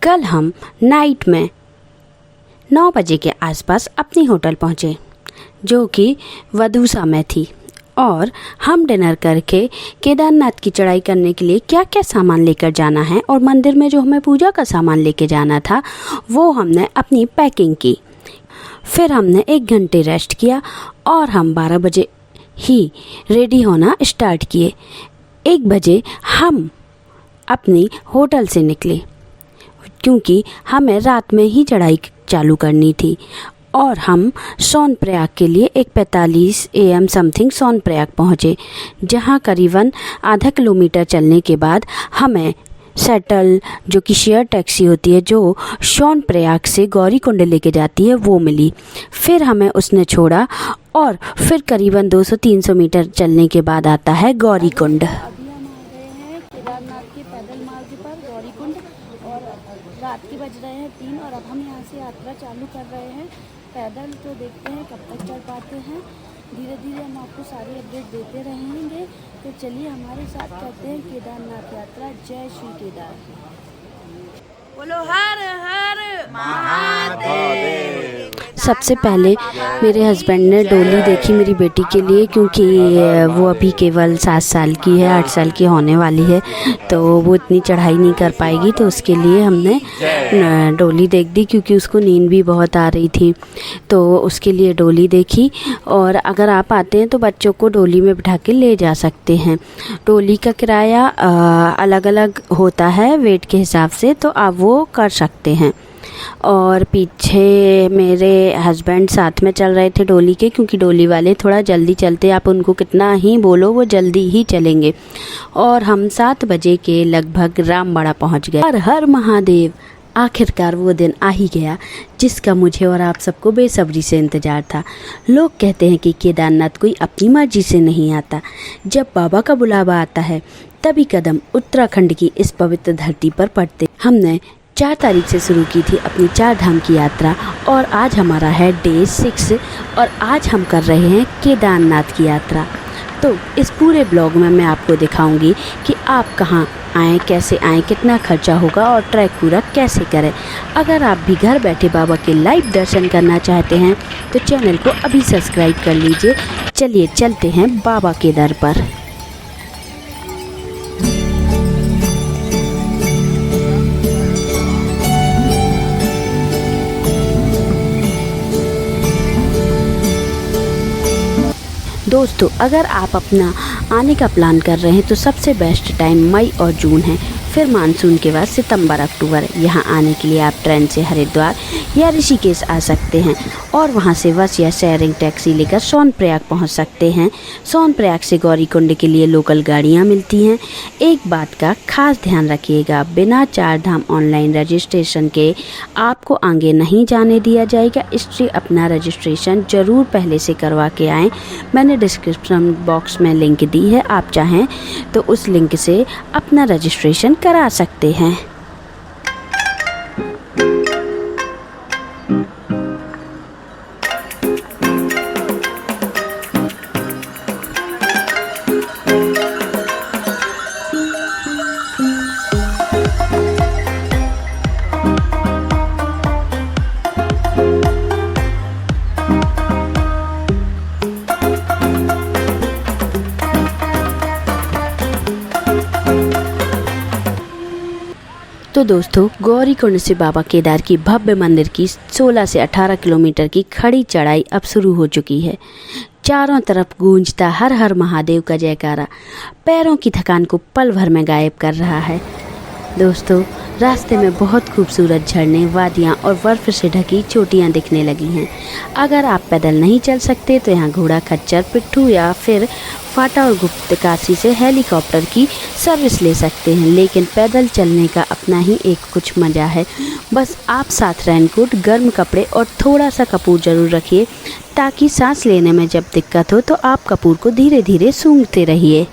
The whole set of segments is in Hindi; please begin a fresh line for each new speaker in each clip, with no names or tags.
कल हम नाइट में 9 बजे के आसपास अपनी होटल पहुँचे, जो कि वधूसा में थी, और हम डिनर करके केदारनाथ की चढ़ाई करने के लिए क्या क्या सामान लेकर जाना है और मंदिर में जो हमें पूजा का सामान लेके जाना था वो हमने अपनी पैकिंग की। फिर हमने 1 घंटे रेस्ट किया और हम 12 बजे ही रेडी होना स्टार्ट किए। 1 बजे हम अपनी होटल से निकले क्योंकि हमें रात में ही चढ़ाई चालू करनी थी, और हम सोनप्रयाग के लिए 1:45 AM समथिंग सोनप्रयाग पहुँचे, जहाँ करीबन आधा किलोमीटर चलने के बाद हमें शटल जो कि शेयर टैक्सी होती है जो सोनप्रयाग से गौरीकुंड लेके जाती है वो मिली। फिर हमें उसने छोड़ा और फिर करीबन 200-300 मीटर चलने के बाद आता है गौरीकुंड।
अभी हम आ गए हैं केदारनाथ के पैदल मार्ग पर गौरीकुंड, और रात के बज रहे हैं 3 और अब हम यहाँ से यात्रा चालू कर रहे हैं पैदल। तो देखते हैं कब तक चढ़ पाते हैं। धीरे धीरे हम आपको सारी अपडेट देते रहेंगे। तो चलिए हमारे साथ करते हैं केदारनाथ यात्रा। जय श्री केदार। बोलो हर हर महादेव।
सबसे पहले मेरे हस्बैंड ने डोली देखी मेरी बेटी के लिए, क्योंकि वो अभी केवल 7 साल की है, 8 साल की होने वाली है, तो वो इतनी चढ़ाई नहीं कर पाएगी। तो उसके लिए हमने डोली देख दी, क्योंकि उसको नींद भी बहुत आ रही थी, तो उसके लिए डोली देखी। और अगर आप आते हैं तो बच्चों को डोली में बिठा के ले जा सकते हैं। डोली का किराया अलग अलग होता है वेट के हिसाब से, तो आप वो कर सकते हैं। और पीछे मेरे हस्बैंड साथ में चल रहे थे डोली के, क्योंकि डोली वाले थोड़ा जल्दी चलते, आप उनको कितना ही बोलो वो जल्दी ही चलेंगे। और हम 7 बजे के लगभग रामबाड़ा पहुंच गए। हर हर महादेव। आखिरकार वो दिन आ ही गया जिसका मुझे और आप सबको बेसब्री से इंतज़ार था। लोग कहते हैं कि केदारनाथ कोई अपनी मर्जी से नहीं आता, जब बाबा का बुलावा आता है तभी कदम उत्तराखंड की इस पवित्र धरती पर पड़ते। हमने 4 तारीख से शुरू की थी अपनी 4 धाम की यात्रा, और आज हमारा है डे 6, और आज हम कर रहे हैं केदारनाथ की यात्रा। तो इस पूरे ब्लॉग में मैं आपको दिखाऊंगी कि आप कहाँ आएँ, कैसे आएँ, कितना खर्चा होगा और ट्रैक पूरा कैसे करें। अगर आप भी घर बैठे बाबा के लाइव दर्शन करना चाहते हैं तो चैनल को अभी सब्सक्राइब कर लीजिए। चलिए चलते हैं बाबा के दर पर। दोस्तों, अगर आप अपना आने का प्लान कर रहे हैं तो सबसे बेस्ट टाइम मई और जून है। फिर मानसून के बाद सितंबर अक्टूबर। यहाँ आने के लिए आप ट्रेन से हरिद्वार या ऋषिकेश आ सकते हैं, और वहाँ से बस या शेयरिंग टैक्सी लेकर सोनप्रयाग पहुँच सकते हैं। सोनप्रयाग से गौरीकुंड के लिए लोकल गाड़ियाँ मिलती हैं। एक बात का खास ध्यान रखिएगा, बिना 4 धाम ऑनलाइन रजिस्ट्रेशन के आपको आगे नहीं जाने दिया जाएगा, इसलिए अपना रजिस्ट्रेशन ज़रूर पहले से करवा के आएँ। मैंने डिस्क्रिप्शन बॉक्स में लिंक दी है, आप चाहें तो उस लिंक से अपना रजिस्ट्रेशन करा सकते हैं। तो दोस्तों, गौरीकुंड से बाबा केदार की भव्य मंदिर की 16 से 18 किलोमीटर की खड़ी चढ़ाई अब शुरू हो चुकी है। चारों तरफ गूंजता हर हर महादेव का जयकारा पैरों की थकान को पल भर में गायब कर रहा है। दोस्तों, रास्ते में बहुत खूबसूरत झरने, वादियाँ और बर्फ से ढकी चोटियाँ दिखने लगी हैं। अगर आप पैदल नहीं चल सकते तो यहाँ घोड़ा, खच्चर, पिट्ठू या फिर फाटा और गुप्तकाशी से हेलीकॉप्टर की सर्विस ले सकते हैं। लेकिन पैदल चलने का अपना ही एक कुछ मज़ा है। बस आप साथ रेनकोट, गर्म कपड़े और थोड़ा सा कपूर ज़रूर रखिए, ताकि सांस लेने में जब दिक्कत हो तो आप कपूर को धीरे धीरे सूंघते रहिए।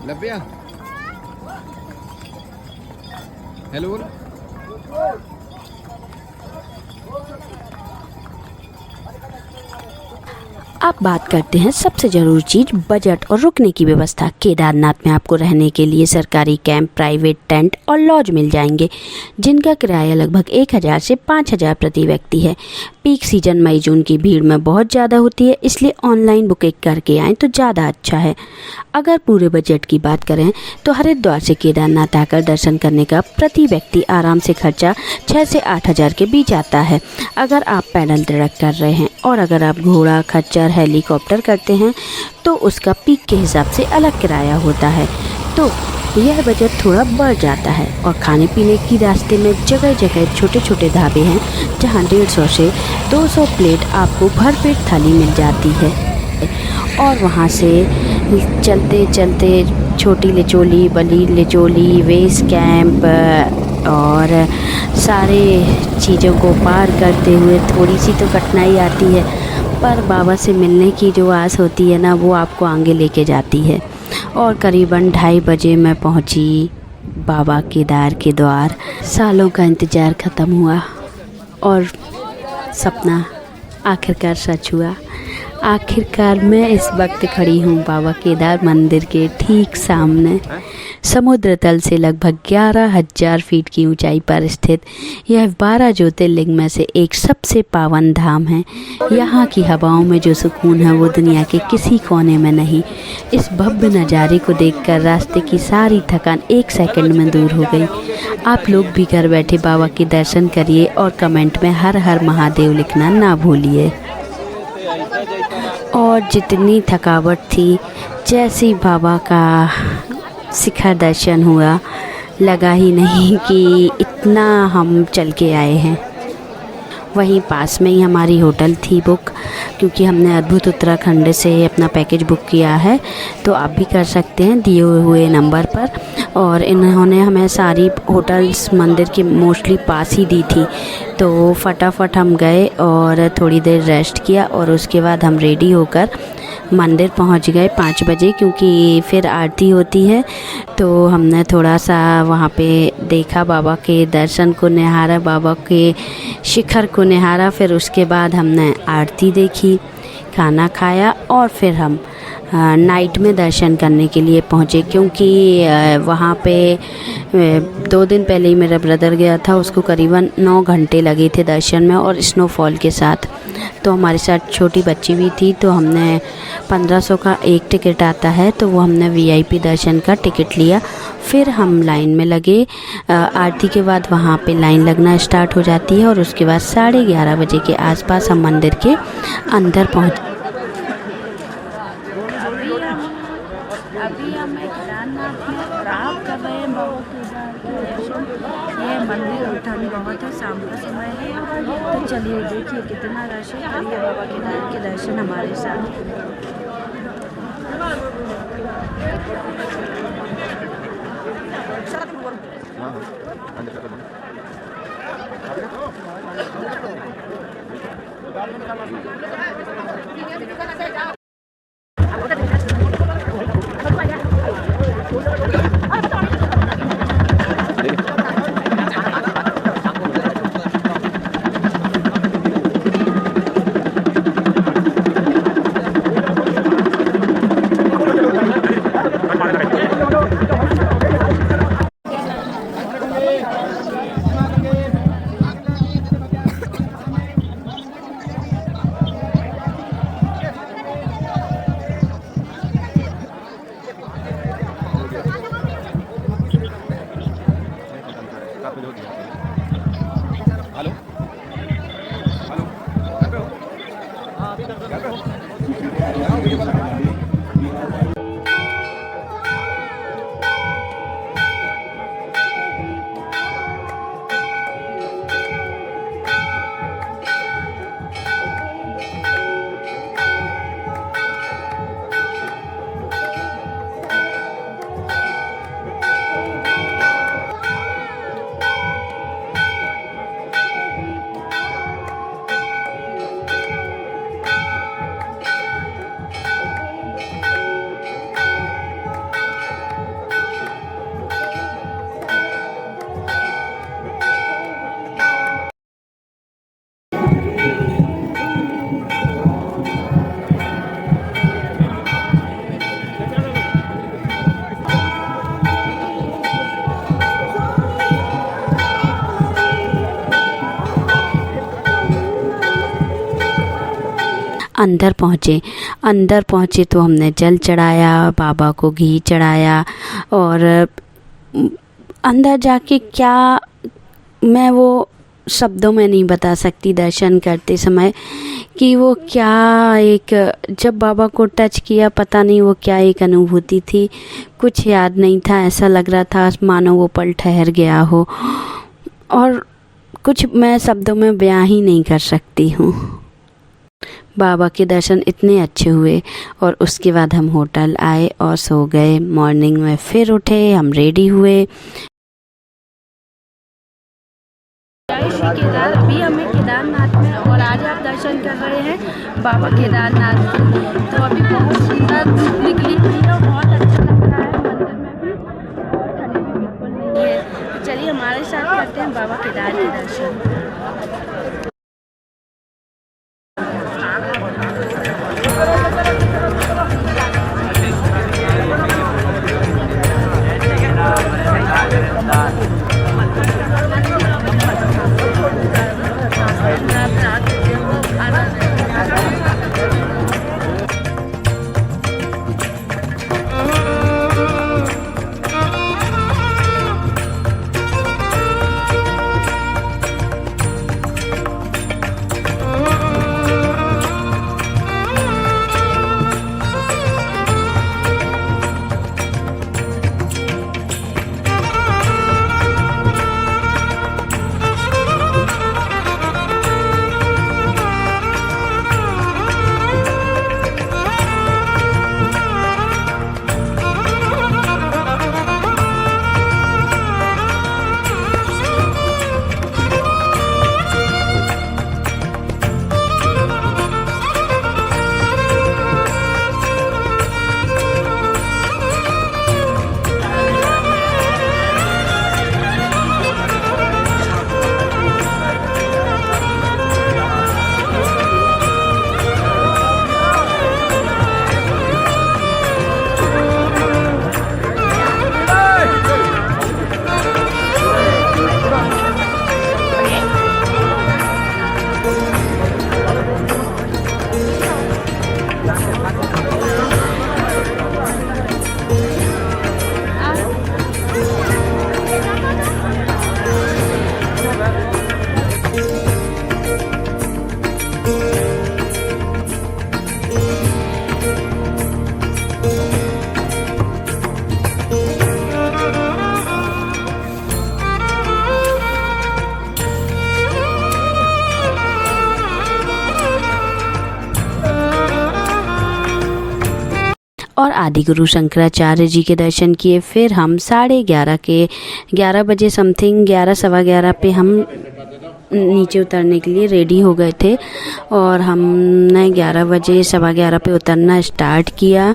ਲੱਭਿਆ हेलो बोल
अब बात करते हैं सबसे ज़रूरी चीज़ बजट और रुकने की व्यवस्था। केदारनाथ में आपको रहने के लिए सरकारी कैंप, प्राइवेट टेंट और लॉज मिल जाएंगे, जिनका किराया लगभग 1000 से 5000 प्रति व्यक्ति है। पीक सीजन मई जून की भीड़ में बहुत ज़्यादा होती है, इसलिए ऑनलाइन बुकिंग करके आएँ तो ज़्यादा अच्छा है। अगर पूरे बजट की बात करें तो हरिद्वार से केदारनाथ आकर दर्शन करने का प्रति व्यक्ति आराम से खर्चा 6 से 8000 के बीच आता है, अगर आप पैदल ट्रैक कर रहे हैं। और अगर आप घोड़ा, खच्चर, हेलीकॉप्टर करते हैं तो उसका पीक के हिसाब से अलग किराया होता है, तो यह बजट थोड़ा बढ़ जाता है। और खाने पीने की रास्ते में जगह जगह छोटे छोटे ढाबे हैं, जहां 150 से 200 प्लेट आपको भरपेट थाली मिल जाती है। और वहां से चलते चलते छोटी लिचोली, बली लिचोली, बेस कैंप और सारे चीज़ों को पार करते हुए थोड़ी सी तो कठिनाई आती है, पर बाबा से मिलने की जो आस होती है ना, वो आपको आगे लेके जाती है। और करीबन 2:30 बजे मैं पहुंची बाबा केदार के द्वार। सालों का इंतज़ार ख़त्म हुआ और सपना आखिरकार सच हुआ। आखिरकार मैं इस वक्त खड़ी हूँ बाबा केदार मंदिर के ठीक सामने। समुद्र तल से लगभग 11000 फीट की ऊंचाई पर स्थित यह 12 ज्योतिर्लिंग में से एक सबसे पावन धाम है। यहाँ की हवाओं में जो सुकून है वो दुनिया के किसी कोने में नहीं। इस भव्य नज़ारे को देखकर रास्ते की सारी थकान 1 सेकंड में दूर हो गई। आप लोग भी घर बैठे बाबा के दर्शन करिए और कमेंट में हर हर महादेव लिखना ना भूलिए। और जितनी थकावट थी, जैसे बाबा का शिखर दर्शन हुआ, लगा ही नहीं कि इतना हम चल के आए हैं। वहीं पास में ही हमारी होटल थी बुक, क्योंकि हमने अद्भुत उत्तराखंड से अपना पैकेज बुक किया है, तो आप भी कर सकते हैं दिए हुए नंबर पर। और इन्होंने हमें सारी होटल्स मंदिर के मोस्टली पास ही दी थी, तो फटाफट हम गए और थोड़ी देर रेस्ट किया और उसके बाद हम रेडी होकर मंदिर पहुंच गए 5 बजे, क्योंकि फिर आरती होती है। तो हमने थोड़ा सा वहाँ पे देखा, बाबा के दर्शन को निहारा, बाबा के शिखर को निहारा। फिर उसके बाद हमने आरती देखी, खाना खाया और फिर हम नाइट में दर्शन करने के लिए पहुँचे, क्योंकि वहाँ पे 2 दिन पहले ही मेरा ब्रदर गया था, उसको करीबन 9 घंटे लगे थे दर्शन में और स्नोफॉल के साथ। तो हमारे साथ छोटी बच्ची भी थी, तो हमने 1500 का एक टिकट आता है, तो वो हमने VIP दर्शन का टिकट लिया। फिर हम लाइन में लगे। आरती के बाद वहाँ पे लाइन लगना स्टार्ट हो जाती है और उसके बाद 11:30 बजे के आसपास हम मंदिर के अंदर पहुँचे। अभी हम केदारनाथ में प्राप्त कर रहे हैं बाबा केदार के दर्शन। ये मंदिर ठंड बहुत है, शाम का समय है, तो चलिए देखिए कितना रश है। करिए बाबा केदार के दर्शन हमारे साथ। अंदर पहुँचे तो हमने जल चढ़ाया, बाबा को घी चढ़ाया। और अंदर जाके क्या, मैं वो शब्दों में नहीं बता सकती दर्शन करते समय कि वो क्या एक, जब बाबा को टच किया पता नहीं वो क्या एक अनुभूति थी। कुछ याद नहीं था, ऐसा लग रहा था मानो वो पल ठहर गया हो, और कुछ मैं शब्दों में बयां ही नहीं कर सकती हूँ। बाबा के दर्शन इतने अच्छे हुए और उसके बाद हम होटल आए और सो गए। मॉर्निंग में फिर उठे, हम रेडी हुए।
जय श्री केदार। अभी हमें केदारनाथ में, और आज आप दर्शन कर रहे हैं बाबा केदारनाथ के। तो अभी बहुत सुंदर धूप निकली हुई है और बहुत अच्छा लग रहा है मंदिर में भी, और ठंडी भी बिल्कुल नहीं है। तो चलिए हमारे साथ करते हैं बाबा केदार के दर्शन।
और आदि गुरु शंकराचार्य जी के दर्शन किए। फिर हम 11:30 बजे समथिंग, 11 सवा 11 पे हम नीचे उतरने के लिए रेडी हो गए थे, और हमने 11 बजे सवा 11 पे उतरना स्टार्ट किया।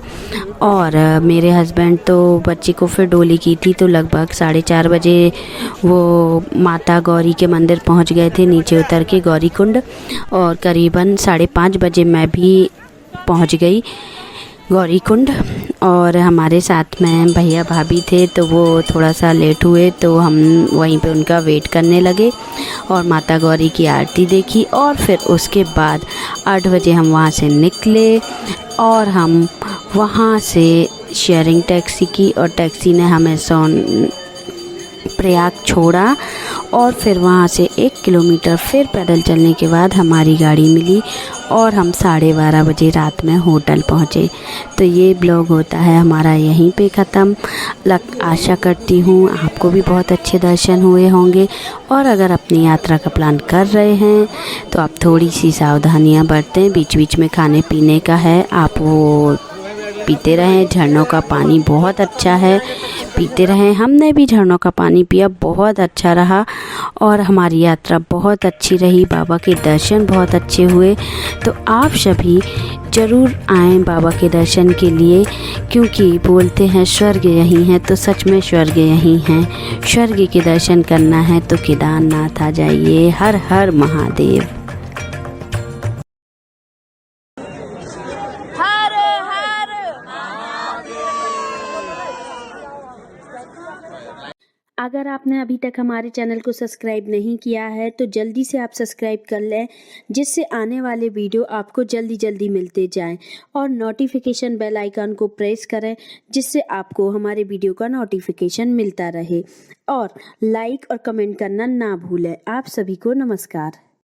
और मेरे हस्बैंड तो बच्चे को फिर डोली की थी, तो लगभग 4:30 बजे वो माता गौरी के मंदिर पहुंच गए थे नीचे उतर के गौरी कुंड, और करीबन 5:30 बजे मैं भी पहुंच गई गौरी कुंड। और हमारे साथ में भैया भाभी थे, तो वो थोड़ा सा लेट हुए, तो हम वहीं पे उनका वेट करने लगे और माता गौरी की आरती देखी। और फिर उसके बाद 8 बजे हम वहाँ से निकले, और हम वहाँ से शेयरिंग टैक्सी की, और टैक्सी ने हमें प्रयाग छोड़ा। और फिर वहाँ से 1 किलोमीटर फिर पैदल चलने के बाद हमारी गाड़ी मिली, और हम 12:30 बजे रात में होटल पहुँचे। तो ये ब्लॉग होता है हमारा यहीं पे ख़त्म। आशा करती हूँ आपको भी बहुत अच्छे दर्शन हुए होंगे, और अगर अपनी यात्रा का प्लान कर रहे हैं तो आप थोड़ी सी सावधानियाँ बरतें। बीच बीच में खाने पीने का है, आप वो पीते रहें। झरनों का पानी बहुत अच्छा है, पीते रहें। हमने भी झरनों का पानी पिया, बहुत अच्छा रहा, और हमारी यात्रा बहुत अच्छी रही। बाबा के दर्शन बहुत अच्छे हुए। तो आप सभी ज़रूर आएँ बाबा के दर्शन के लिए, क्योंकि बोलते हैं स्वर्ग यहीं है, तो सच में स्वर्ग यहीं है। स्वर्ग के दर्शन करना है तो केदारनाथ आ जाइए। हर हर महादेव। अगर आपने अभी तक हमारे चैनल को सब्सक्राइब नहीं किया है तो जल्दी से आप सब्सक्राइब कर लें, जिससे आने वाले वीडियो आपको जल्दी जल्दी मिलते जाएं, और नोटिफिकेशन बेल आइकन को प्रेस करें, जिससे आपको हमारे वीडियो का नोटिफिकेशन मिलता रहे। और लाइक और कमेंट करना ना भूलें। आप सभी को नमस्कार।